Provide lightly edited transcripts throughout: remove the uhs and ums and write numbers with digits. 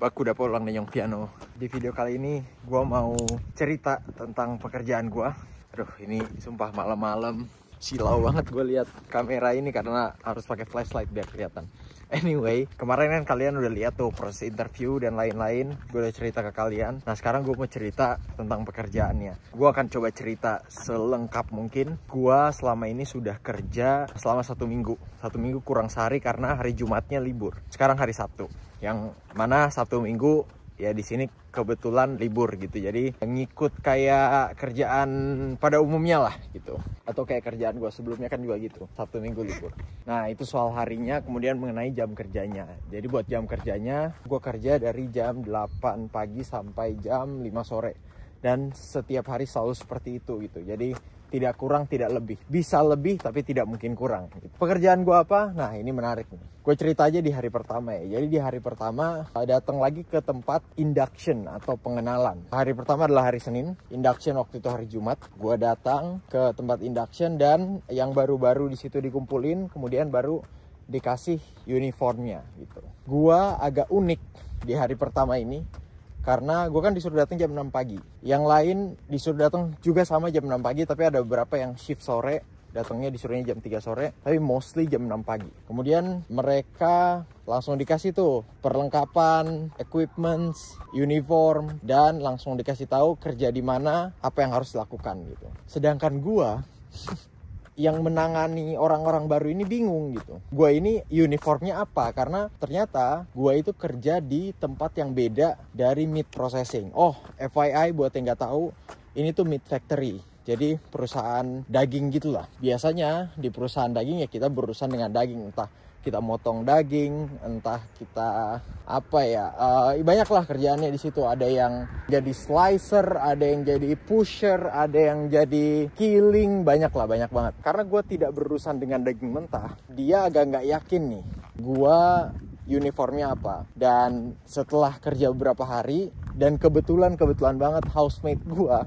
Aku udah pulang nih Nyong Piano. Di video kali ini gue mau cerita tentang pekerjaan gue. Aduh, ini sumpah malam-malam silau banget gue lihat kamera ini karena harus pakai flashlight biar kelihatan. Anyway, kemarin kan kalian udah lihat tuh proses interview dan lain-lain. Gue udah cerita ke kalian. Nah sekarang gue mau cerita tentang pekerjaannya. Gue akan coba cerita selengkap mungkin. Gue selama ini sudah kerja selama 1 minggu. 1 minggu kurang sehari karena hari Jumatnya libur. Sekarang hari Sabtu. Yang mana Sabtu Minggu ya di sini kebetulan libur gitu. Jadi ngikut kayak kerjaan pada umumnya lah gitu. Atau kayak kerjaan gue sebelumnya kan juga gitu. Sabtu Minggu libur. Nah itu soal harinya, kemudian mengenai jam kerjanya. Jadi buat jam kerjanya gue kerja dari jam 8 pagi sampai jam 5 sore. Dan setiap hari selalu seperti itu gitu. Jadi tidak kurang, tidak lebih. Bisa lebih, tapi tidak mungkin kurang. Pekerjaan gue apa? Nah, ini menarik nih. Gue cerita aja di hari pertama ya. Jadi di hari pertama datang lagi ke tempat induction atau pengenalan. Hari pertama adalah hari Senin. Induction waktu itu hari Jumat. Gue datang ke tempat induction dan yang baru-baru di situ dikumpulin, kemudian baru dikasih uniformnya gitu. Gue agak unik di hari pertama ini. Karena gue kan disuruh datang jam 6 pagi. Yang lain disuruh datang juga sama jam 6 pagi. Tapi ada beberapa yang shift sore. Datangnya disuruhnya jam 3 sore. Tapi mostly jam 6 pagi. Kemudian mereka langsung dikasih tuh perlengkapan, equipment, uniform. Dan langsung dikasih tahu kerja di mana, apa yang harus dilakukan gitu. Sedangkan gue yang menangani orang-orang baru ini bingung gitu. Gue ini uniformnya apa? Karena ternyata gue itu kerja di tempat yang beda dari meat processing. Oh, FYI buat yang nggak tahu, ini tuh meat factory. Jadi perusahaan daging gitulah. Biasanya di perusahaan daging ya kita berurusan dengan daging, entah kita motong daging, entah kita apa ya, banyak lah kerjaannya di situ. Ada yang jadi slicer, ada yang jadi pusher, ada yang jadi killing, banyak lah, banyak banget. Karena gue tidak berurusan dengan daging mentah, dia agak nggak yakin nih gue uniformnya apa. Dan setelah kerja beberapa hari, dan kebetulan banget housemate gue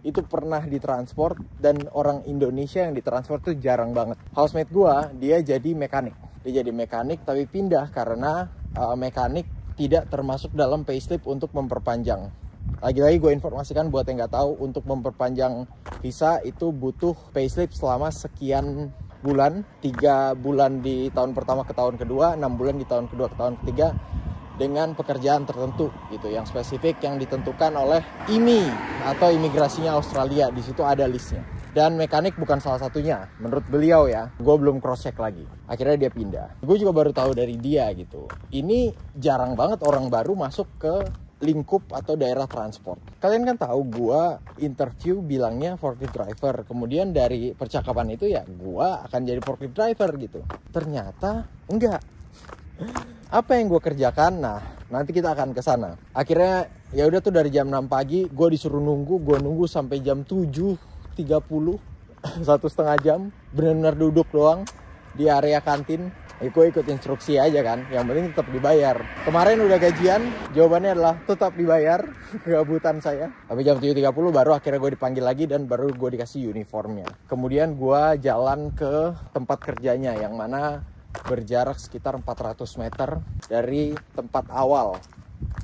itu pernah ditransport, dan orang Indonesia yang ditransport tuh jarang banget. Housemate gue, dia jadi mekanik. Dia jadi mekanik tapi pindah karena mekanik tidak termasuk dalam payslip untuk memperpanjang. Lagi-lagi gue informasikan buat yang nggak tahu, untuk memperpanjang visa itu butuh payslip selama sekian bulan. 3 bulan di tahun pertama ke tahun kedua, 6 bulan di tahun kedua ke tahun ketiga, dengan pekerjaan tertentu gitu, yang spesifik yang ditentukan oleh IMI atau imigrasinya Australia. Di situ ada listnya. Dan mekanik bukan salah satunya, menurut beliau ya. Gue belum cross check lagi. Akhirnya dia pindah. Gue juga baru tahu dari dia gitu. Ini jarang banget orang baru masuk ke lingkup atau daerah transport. Kalian kan tahu gue interview bilangnya forklift driver. Kemudian dari percakapan itu ya gue akan jadi forklift driver gitu. Ternyata enggak. Apa yang gue kerjakan? Nah, nanti kita akan ke sana. Akhirnya ya udah tuh dari jam 6 pagi gue disuruh nunggu. Gue nunggu sampai jam 7:30, 1,5 jam. Benar-benar duduk doang di area kantin. Gue ikut instruksi aja kan. Yang penting tetap dibayar. Kemarin udah gajian, jawabannya adalah tetap dibayar. Kegabutan saya. Tapi jam 7:30 baru akhirnya gue dipanggil lagi dan baru gue dikasih uniformnya. Kemudian gue jalan ke tempat kerjanya yang mana berjarak sekitar 400 meter dari tempat awal,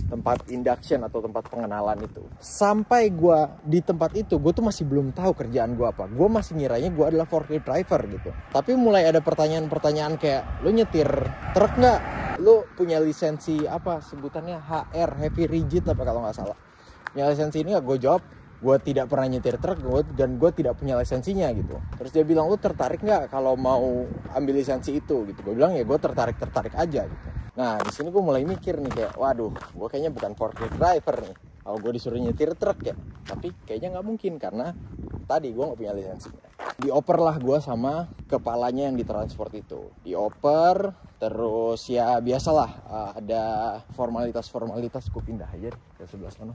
tempat induction atau tempat pengenalan itu. Sampai gue di tempat itu, gue tuh masih belum tahu kerjaan gue apa. Gue masih ngiranya gue adalah forklift driver gitu. Tapi mulai ada pertanyaan-pertanyaan kayak, lu nyetir truk nggak? Lu punya lisensi apa sebutannya, HR, heavy rigid apa kalau nggak salah. Punya lisensi ini nggak? Gue jawab, gue tidak pernah nyetir truk dan gue tidak punya lisensinya gitu. Terus dia bilang, lu tertarik nggak kalau mau ambil lisensi itu gitu. Gue bilang ya gue tertarik aja gitu. Nah di sini gue mulai mikir nih kayak, waduh, gue kayaknya bukan forklift driver nih. Kalau gue disuruh nyetir truk ya, tapi kayaknya nggak mungkin karena tadi gue nggak punya lisensinya. Dioper lah gue sama kepalanya yang ditransport itu. Dioper, terus ya biasalah ada formalitas. Gue pindah aja ke sebelah sana.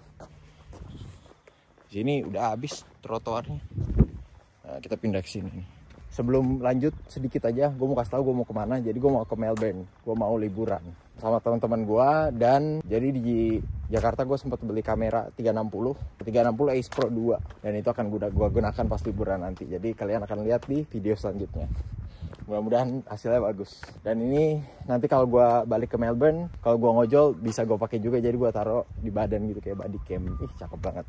Sini udah habis trotoarnya. Nah, kita pindah ke sini. Sebelum lanjut sedikit aja, gue mau kasih tahu gue mau kemana. Jadi gue mau ke Melbourne. Gue mau liburan sama teman-teman gue. Dan jadi di Jakarta gue sempat beli kamera 360 Ace Pro 2. Dan itu akan gue gunakan pas liburan nanti. Jadi kalian akan lihat di video selanjutnya. Mudah-mudahan hasilnya bagus. Dan ini nanti kalau gue balik ke Melbourne, kalau gue ngojol bisa gue pakai juga, jadi gue taruh di badan gitu kayak body cam. Ih, cakep banget.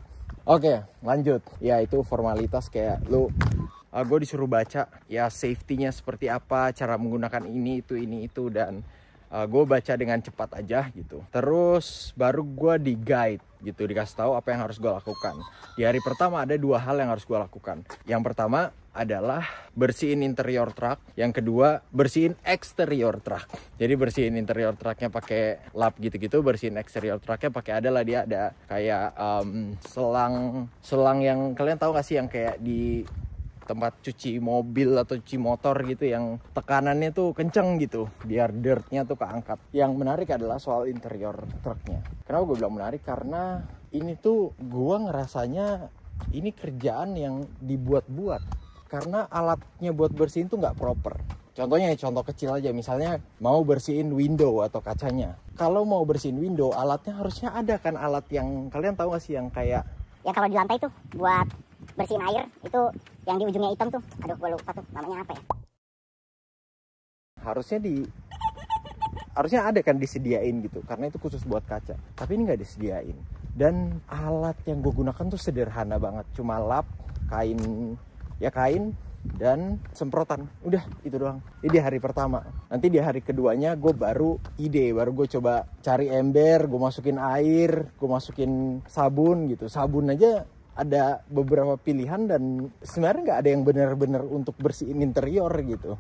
Oke, lanjut. Ya itu formalitas kayak lu gue disuruh baca ya safety-nya seperti apa, cara menggunakan ini itu dan gue baca dengan cepat aja gitu. Terus baru gue di guide gitu, dikasih tahu apa yang harus gue lakukan. Di hari pertama ada 2 hal yang harus gue lakukan. Yang pertama adalah bersihin interior truk, yang kedua bersihin eksterior truk. Jadi bersihin interior truknya pakai lap gitu-gitu, bersihin eksterior truknya pakai dia ada kayak selang yang kalian tahu gak sih yang kayak di tempat cuci mobil atau cuci motor gitu yang tekanannya tuh kenceng gitu biar dirtnya tuh keangkat. Yang menarik adalah soal interior truknya. Kenapa gue bilang menarik? Karena ini tuh gue ngerasanya ini kerjaan yang dibuat-buat karena alatnya buat bersihin tuh nggak proper. Contohnya contoh kecil aja, misalnya mau bersihin window atau kacanya. Kalau mau bersihin window, alatnya harusnya ada kan, alat yang kalian tahu gak sih yang kayak ya kalau di lantai tuh buat bersihin air itu yang di ujungnya hitam tuh, aduh gue lupa tuh namanya apa ya. Harusnya ada kan disediain gitu, karena itu khusus buat kaca. Tapi ini nggak disediain. Dan alat yang gue gunakan tuh sederhana banget, cuma lap, kain dan semprotan. Udah itu doang. Ini di hari pertama. Nanti di hari keduanya gue baru gue coba cari ember, gue masukin air, gue masukin sabun gitu. Sabun aja ada beberapa pilihan dan sebenarnya nggak ada yang benar-benar untuk bersihin interior gitu.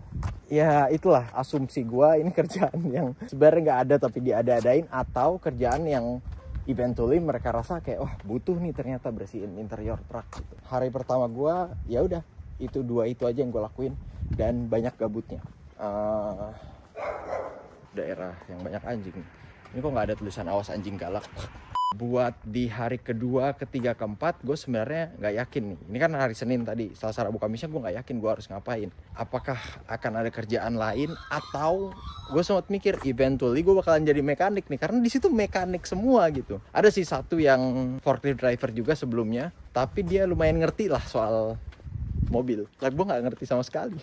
Ya itulah asumsi gue, ini kerjaan yang sebenarnya nggak ada tapi diada-adain, atau kerjaan yang eventually mereka rasa kayak wah butuh nih ternyata bersihin interior truk gitu. Hari pertama gue ya udah itu 2 itu aja yang gue lakuin dan banyak gabutnya. Daerah yang banyak anjing. Ini kok nggak ada tulisan awas anjing galak. Buat di hari kedua, ketiga, keempat gue sebenarnya nggak yakin nih. Ini kan hari Senin tadi, Selasa, Rabu, Kamisnya gue nggak yakin gue harus ngapain. Apakah akan ada kerjaan lain atau gue sempat mikir eventually gue bakalan jadi mekanik nih, karena di situ mekanik semua gitu. Ada sih satu yang forklift driver juga sebelumnya, tapi dia lumayan ngerti lah soal mobil. Lah gue nggak ngerti sama sekali.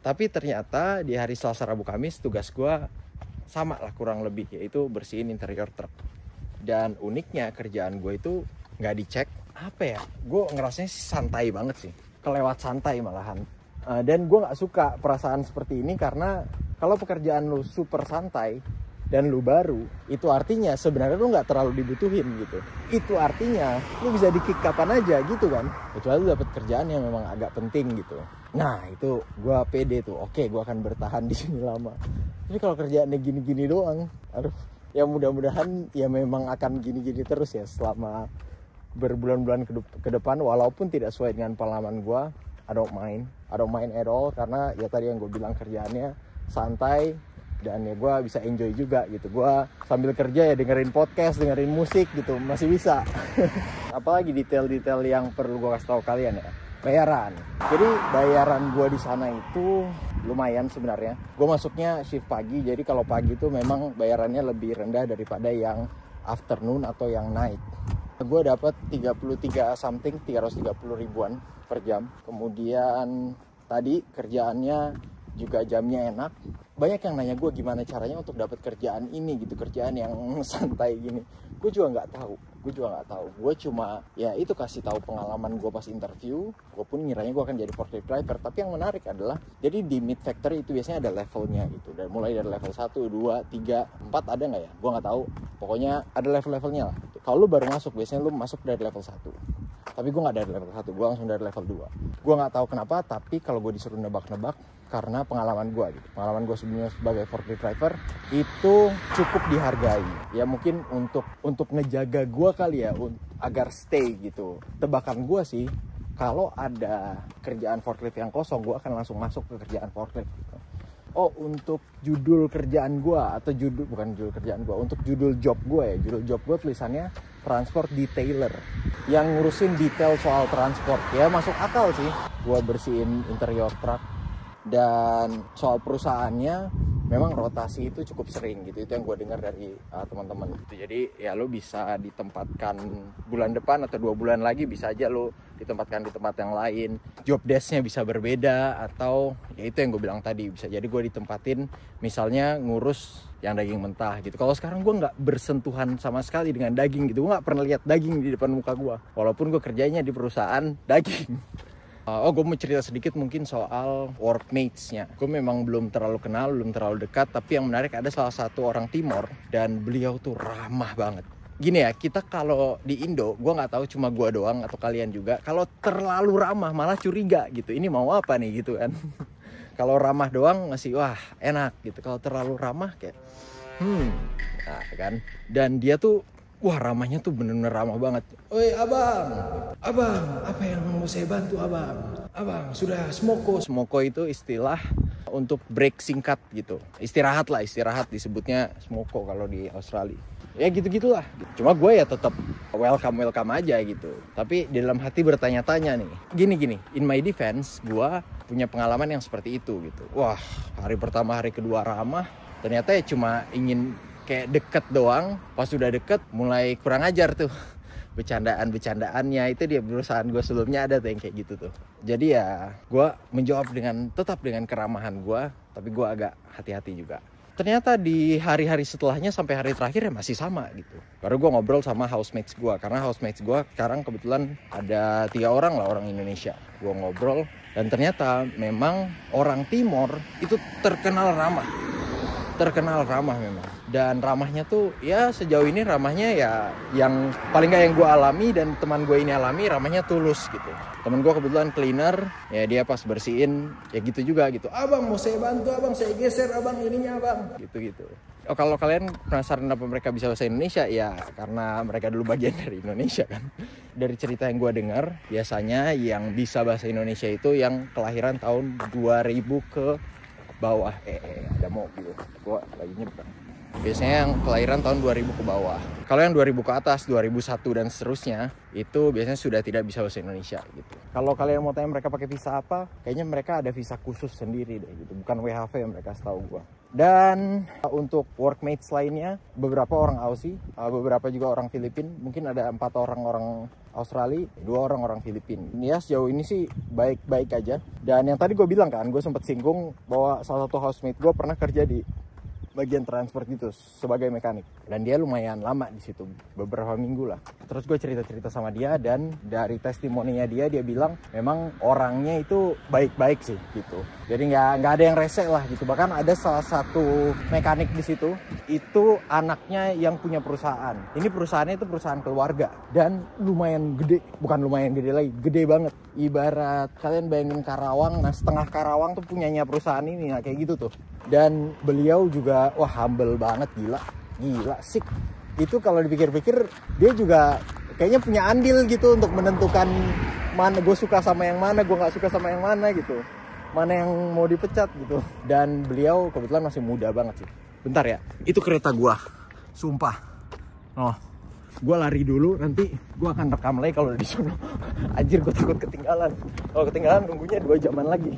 Tapi ternyata di hari Selasa, Rabu, Kamis tugas gue sama lah kurang lebih, yaitu bersihin interior truk. Dan uniknya kerjaan gue itu nggak dicek, apa ya, gue ngerasanya santai banget sih, kelewat santai malahan. Dan gue nggak suka perasaan seperti ini, karena kalau pekerjaan lu super santai dan lu baru, itu artinya sebenarnya lu nggak terlalu dibutuhin gitu. Itu artinya lu bisa di-kick kapan aja gitu kan, kecuali lu dapet kerjaan yang memang agak penting gitu. Nah itu gue pede tuh, oke gue akan bertahan di sini lama. Tapi kalau kerjaannya gini-gini doang, aduh, ya mudah-mudahan ya memang akan gini-gini terus ya selama berbulan-bulan ke depan, walaupun tidak sesuai dengan pengalaman gue. I don't mind at all, karena ya tadi yang gue bilang kerjaannya santai dan ya gue bisa enjoy juga gitu. Gue sambil kerja ya dengerin podcast, dengerin musik gitu, masih bisa. Apalagi detail-detail yang perlu gue kasih tahu kalian ya, bayaran. Jadi bayaran gue di sana itu lumayan sebenarnya. Gue masuknya shift pagi, jadi kalau pagi itu memang bayarannya lebih rendah daripada yang afternoon atau yang night. Gue dapat 330 ribuan per jam. Kemudian tadi kerjaannya juga jamnya enak. Banyak yang nanya gue gimana caranya untuk dapat kerjaan ini gitu, kerjaan yang santai gini. Gue juga nggak tahu. Gue cuma ya itu kasih tahu pengalaman gue pas interview. Gue pun ngiranya gue akan jadi forklift driver. Tapi yang menarik adalah, jadi di mid factory itu biasanya ada levelnya gitu. Dan mulai dari level 1, 2, 3, 4 ada nggak ya? Gue nggak tahu. Pokoknya ada level-levelnya lah. Gitu. Kalau lu baru masuk, biasanya lu masuk dari level 1. Tapi gue nggak dari level 1, gue langsung dari level 2. Gue nggak tahu kenapa, tapi kalau gue disuruh nebak-nebak, karena pengalaman gue gitu. Pengalaman gue sebelumnya sebagai forklift driver itu cukup dihargai. Ya mungkin untuk ngejaga gue kali ya, agar stay gitu. Tebakan gue sih, kalau ada kerjaan forklift yang kosong, gue akan langsung masuk ke kerjaan forklift gitu. Oh, untuk judul kerjaan gue, atau untuk judul job gue ya. Judul job gue tulisannya transport detailer, yang ngurusin detail soal transport. Ya masuk akal sih, gue bersihin interior truk. Dan soal perusahaannya, memang rotasi itu cukup sering gitu. Itu yang gue dengar dari teman-teman gitu. Jadi ya lo bisa ditempatkan bulan depan atau 2 bulan lagi bisa aja lo ditempatkan di tempat yang lain. Job desk-nya bisa berbeda, atau ya itu yang gue bilang tadi, bisa jadi gue ditempatin misalnya ngurus yang daging mentah gitu. Kalau sekarang gue nggak bersentuhan sama sekali dengan daging gitu, gue nggak pernah lihat daging di depan muka gue, walaupun gue kerjanya di perusahaan daging. Gue mau cerita sedikit mungkin soal workmates-nya. Gue memang belum terlalu kenal, belum terlalu dekat, tapi yang menarik ada salah satu orang Timor dan beliau tuh ramah banget. Gini ya, kita kalau di Indo, gue nggak tahu cuma gue doang atau kalian juga, kalau terlalu ramah malah curiga gitu. Ini mau apa nih gitu kan? Kalau ramah doang masih wah enak gitu. Kalau terlalu ramah kayak nah kan. Dan dia tuh wah ramahnya tuh bener-bener ramah banget. Oi abang, apa yang mau saya bantu abang? Abang sudah smoko. Smoko itu istilah untuk break singkat gitu. Istirahat disebutnya smoko kalau di Australia. Ya gitu-gitulah. Cuma gue ya tetap welcome aja gitu. Tapi di dalam hati bertanya-tanya nih. Gini, in my defense, gue punya pengalaman yang seperti itu gitu. Wah, hari pertama, hari kedua ramah. Ternyata ya cuma ingin kayak deket doang. Pas udah deket, mulai kurang ajar tuh. Bercandaan-bercandaannya itu dia perusahaan gue sebelumnya ada tuh yang kayak gitu tuh. Jadi ya gue menjawab tetap dengan keramahan gue. Tapi gue agak hati-hati juga. Ternyata di hari-hari setelahnya sampai hari terakhir ya masih sama gitu. Baru gue ngobrol sama housemates gue. Karena housemates gue sekarang kebetulan ada 3 orang lah, orang Indonesia. Gue ngobrol dan ternyata memang orang Timor itu terkenal ramah memang. Dan ramahnya tuh ya sejauh ini ramahnya ya yang paling gak yang gue alami dan teman gue ini alami, ramahnya tulus gitu. Temen gue kebetulan cleaner, ya dia pas bersihin ya gitu juga gitu. Abang mau saya bantu, abang saya geser, abang ininya abang. Gitu. Oh, kalau kalian penasaran kenapa mereka bisa bahasa Indonesia, ya karena mereka dulu bagian dari Indonesia kan. Dari cerita yang gue dengar, biasanya yang bisa bahasa Indonesia itu yang kelahiran tahun 2000 ke bawah. Ada mobil, gue lagi nyebrang. Biasanya yang kelahiran tahun 2000 ke bawah. Kalau yang 2000 ke atas, 2001 dan seterusnya, itu biasanya sudah tidak bisa bahasa Indonesia gitu. Kalau kalian mau tanya mereka pakai visa apa, kayaknya mereka ada visa khusus sendiri deh gitu. Bukan WHV yang mereka setahu gue. Dan untuk workmates lainnya, beberapa orang Aussie, beberapa juga orang Filipina. Mungkin ada 4 orang Australia, 2 orang Filipina. Ya sejauh ini sih baik-baik aja. Dan yang tadi gue bilang kan, gue sempat singgung bahwa salah satu housemate gue pernah kerja di bagian transport gitu sebagai mekanik, dan dia lumayan lama di situ, beberapa minggu lah. Terus gue cerita sama dia, dan dari testimoninya dia bilang memang orangnya itu baik-baik sih gitu. Jadi nggak ada yang rese lah gitu. Bahkan ada salah satu mekanik di situ itu anaknya yang punya perusahaan. Ini perusahaannya itu perusahaan keluarga dan lumayan gede, bukan lumayan gede lagi, gede banget. Ibarat kalian bayangin Karawang, nah setengah Karawang tuh punyanya perusahaan ini, nah kayak gitu tuh. Dan beliau juga wah humble banget, gila sik. Itu kalau dipikir-pikir dia juga kayaknya punya andil gitu untuk menentukan mana gue suka sama yang mana, gue nggak suka sama yang mana gitu, mana yang mau dipecat gitu. Dan beliau kebetulan masih muda banget sih. Bentar ya, itu kereta gue, sumpah. Oh, gue lari dulu, nanti gue akan rekam lagi kalau di sana. Anjir, gue takut ketinggalan. Kalau ketinggalan nunggunya 2 jaman lagi.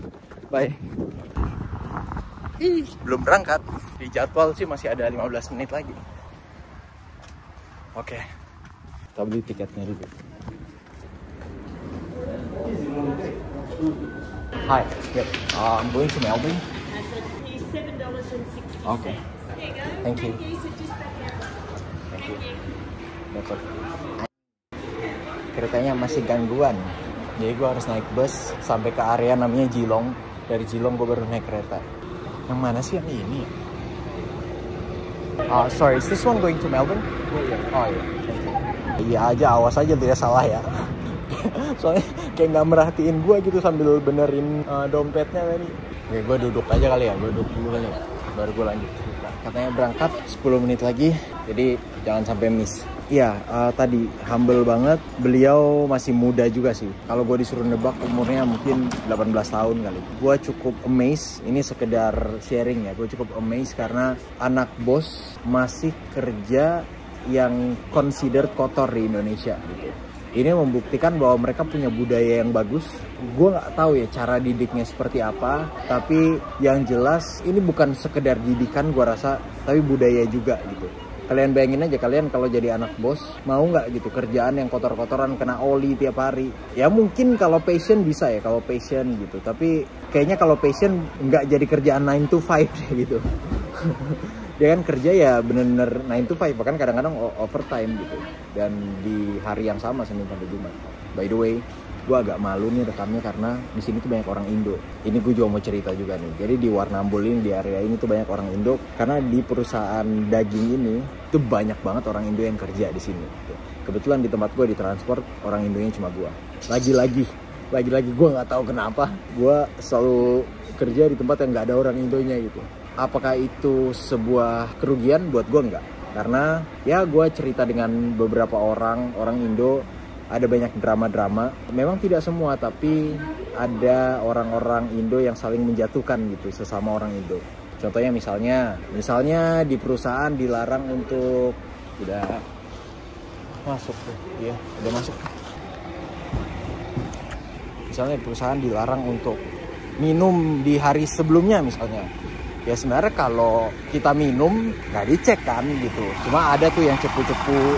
Bye. Belum berangkat, di jadwal sih masih ada 15 menit lagi. Oke, kita beli tiketnya dulu. Hi, yep. I'm going to Melbourne. So $7.60. Okay. There you go. Thank you. So just back out. Thank you. Dapat. Keretanya masih gangguan. Jadi gue harus naik bus sampai ke area namanya Geelong. Dari Geelong gue baru naik kereta. Yang mana sih yang ini? Sorry, is this one going to Melbourne? Oh iya. Iya aja, awas aja tidak salah ya. Soalnya kayak nggak merhatiin gue gitu sambil benerin dompetnya tadi. Oke, gue duduk aja kali ya, gue duduk dulu kali ya. Baru gue lanjut. Katanya berangkat 10 menit lagi, jadi jangan sampai miss. Iya, tadi humble banget. Beliau masih muda juga sih. Kalau gue disuruh nebak umurnya mungkin 18 tahun kali. Gue cukup amazed, ini sekedar sharing ya. Gue cukup amazed karena anak bos masih kerja yang considered kotor di Indonesia gitu. Ini membuktikan bahwa mereka punya budaya yang bagus. Gue nggak tahu ya cara didiknya seperti apa, tapi yang jelas ini bukan sekedar didikan gue rasa, tapi budaya juga gitu. Kalian bayangin aja, kalian kalau jadi anak bos, mau nggak gitu kerjaan yang kotor-kotoran, kena oli tiap hari? Ya mungkin kalau passion bisa ya, kalau passion gitu. Tapi kayaknya kalau passion nggak jadi kerjaan 9 to 5 gitu. Dia kan kerja ya bener-bener 9 to 5, bahkan kadang-kadang overtime gitu. Dan di hari yang sama, Senin sampai Jumat. By the way, gue agak malu nih rekamnya karena di sini tuh banyak orang Indo. Ini gue juga mau cerita juga nih. Jadi di Warrnambool ini, di area ini tuh banyak orang Indo karena di perusahaan daging ini tuh banyak banget orang Indo yang kerja di sini. Gitu. Kebetulan di tempat gue di transport orang Indonya cuma gue. Lagi-lagi gue nggak tahu kenapa gue selalu kerja di tempat yang nggak ada orang Indonya gitu. Apakah itu sebuah kerugian? Buat gue nggak. Karena ya gue cerita dengan beberapa orang Indo. Ada banyak drama-drama, memang tidak semua, tapi ada orang-orang Indo yang saling menjatuhkan gitu sesama orang Indo. Contohnya misalnya di perusahaan dilarang untuk udah masuk tuh, ya udah masuk. Misalnya di perusahaan dilarang untuk minum di hari sebelumnya misalnya. Ya sebenarnya kalau kita minum nggak dicek kan gitu, cuma ada tuh yang cepu-cepu.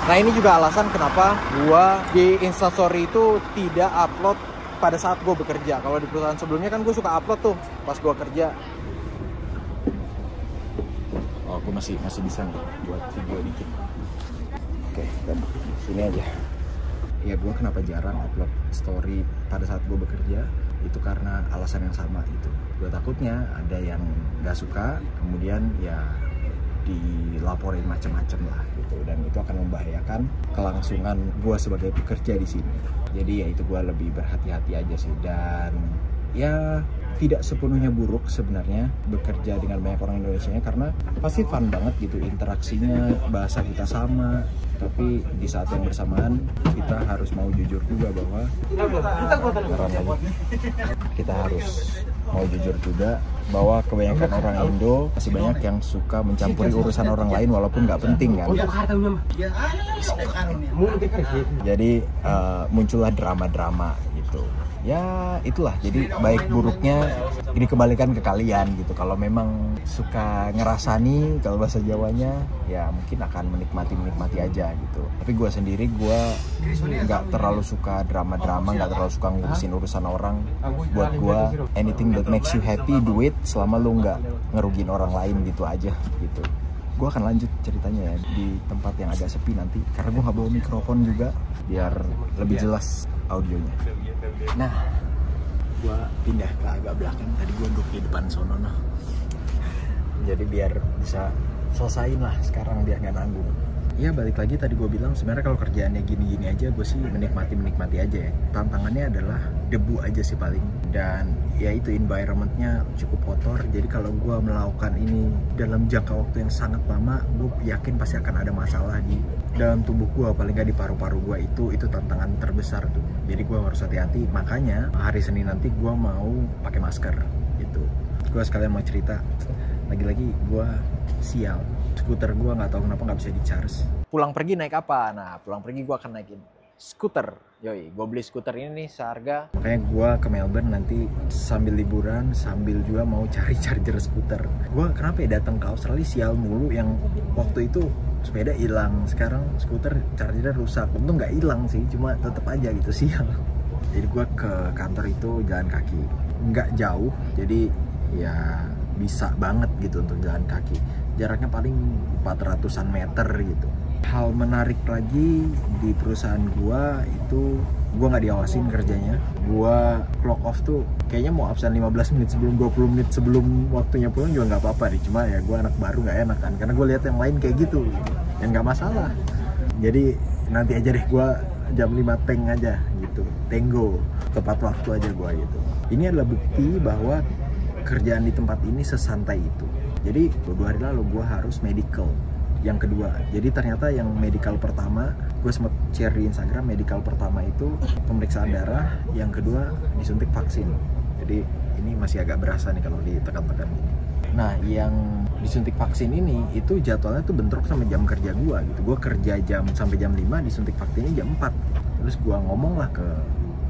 Nah ini juga alasan kenapa gua di Instastory itu tidak upload pada saat gue bekerja. Kalau di perusahaan sebelumnya kan gue suka upload tuh pas gue kerja. Oh, gue masih bisa nih buat video dikit. Oke, dan sini aja. Ya gue kenapa jarang upload story pada saat gue bekerja? Itu karena alasan yang sama itu. Gue takutnya ada yang nggak suka, kemudian ya dilaporin macam-macam lah gitu, dan itu akan membahayakan kelangsungan gue sebagai pekerja di sini. Jadi ya itu gue lebih berhati-hati aja sih, dan ya tidak sepenuhnya buruk sebenarnya bekerja dengan banyak orang Indonesianya karena pasti fun banget gitu interaksinya, bahasa kita sama, tapi di saat yang bersamaan kita harus mau jujur juga bahwa kita harus mau jujur juga bahwa kebanyakan orang Indo masih banyak yang suka mencampuri urusan orang lain walaupun nggak penting kan. Jadi muncullah drama-drama gitu. Ya itulah, jadi baik buruknya ini kembalikan ke kalian gitu. Kalau memang suka ngerasani, kalau bahasa Jawanya ya mungkin akan menikmati aja gitu. Tapi gue sendiri gue nggak terlalu suka drama-drama, nggak terlalu suka ngurusin urusan orang. Buat gue anything that makes you happy do it, selama lu nggak ngerugiin orang lain gitu aja gitu. Gue akan lanjut ceritanya ya di tempat yang agak sepi nanti karena gue nggak bawa mikrofon juga biar lebih jelas audionya. Nah, gue pindah ke agak belakang. Tadi gue duduk di depan sono noh. Jadi biar bisa selesain lah sekarang, biar nggak nanggung. Ya balik lagi tadi gue bilang sebenarnya kalau kerjaannya gini-gini aja gue sih menikmati aja ya. Tantangannya adalah debu aja sih paling, dan ya itu environmentnya cukup kotor. Jadi kalau gue melakukan ini dalam jangka waktu yang sangat lama, gue yakin pasti akan ada masalah di dalam tubuh gue, paling nggak di paru-paru gue. Itu tantangan terbesar tuh. Jadi gue harus hati-hati. Makanya hari Senin nanti gue mau pakai masker gitu. Gue sekalian mau cerita, lagi-lagi gue sial, skuter gue nggak tahu kenapa nggak bisa di-charge. Pulang pergi naik apa? Nah, pulang pergi gue akan naikin skuter. Yoi, gue beli skuter ini nih seharga. Makanya gue ke Melbourne nanti sambil liburan, sambil juga mau cari charger skuter. Gue kenapa ya datang ke Australia sial mulu, yang waktu itu sepeda hilang, sekarang skuter chargernya rusak. Untung nggak hilang sih, cuma tetep aja gitu sial. Jadi gue ke kantor itu jalan kaki, nggak jauh, jadi ya bisa banget gitu untuk jalan kaki. Jaraknya paling 400-an meter gitu. Hal menarik lagi di perusahaan gua itu gua nggak diawasin kerjanya. Gua clock off tuh kayaknya mau absen 15 menit sebelum, 20 menit sebelum waktunya pulang juga nggak apa-apa nih. Cuma ya gua anak baru nggak enak kan, karena gua lihat yang lain kayak gitu. Yang nggak masalah. Jadi nanti aja deh gua jam 5 teng aja gitu. Tenggo, tepat waktu aja gua gitu. Ini adalah bukti bahwa kerjaan di tempat ini sesantai itu. Jadi 2 hari lalu gue harus medical yang kedua. Jadi ternyata yang medical pertama, gue sempat share di Instagram, medical pertama itu pemeriksaan darah, yang kedua disuntik vaksin. Jadi ini masih agak berasa nih kalau ditekan-tekan gini. Nah yang disuntik vaksin ini itu jadwalnya tuh bentrok sama jam kerja gue gitu. Gue kerja sampai jam 5, disuntik vaksinnya jam 4. Terus gue ngomong lah ke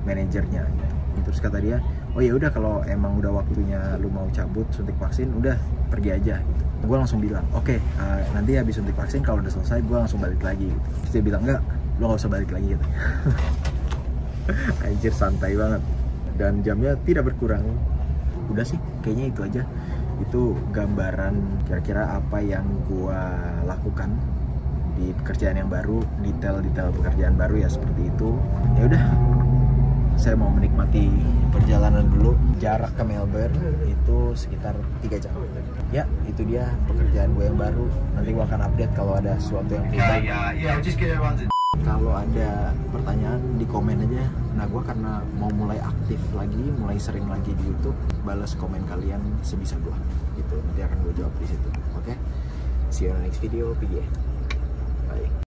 manajernya gitu. Terus kata dia, oh ya udah kalau emang udah waktunya lu mau cabut suntik vaksin, udah pergi aja gitu. Gue langsung bilang, oke, nanti habis suntik vaksin kalau udah selesai gue langsung balik lagi gitu. Terus dia bilang, enggak, lo gak usah balik lagi gitu. Anjir, santai banget. Dan jamnya tidak berkurang. Udah sih, kayaknya itu aja. Itu gambaran kira-kira apa yang gue lakukan di pekerjaan yang baru, detail-detail pekerjaan baru ya seperti itu. Ya udah, saya mau menikmati perjalanan dulu. Jarak ke Melbourne itu sekitar 3 jam. Ya, itu dia pekerjaan gue yang baru. Nanti gue akan update kalau ada sesuatu yang berubah. Kalau ada pertanyaan di komen aja. Nah, gue karena mau mulai aktif lagi, mulai sering lagi di YouTube, balas komen kalian sebisa gue. Gitu, nanti akan gue jawab di situ. Oke? See you in the next video. Bye.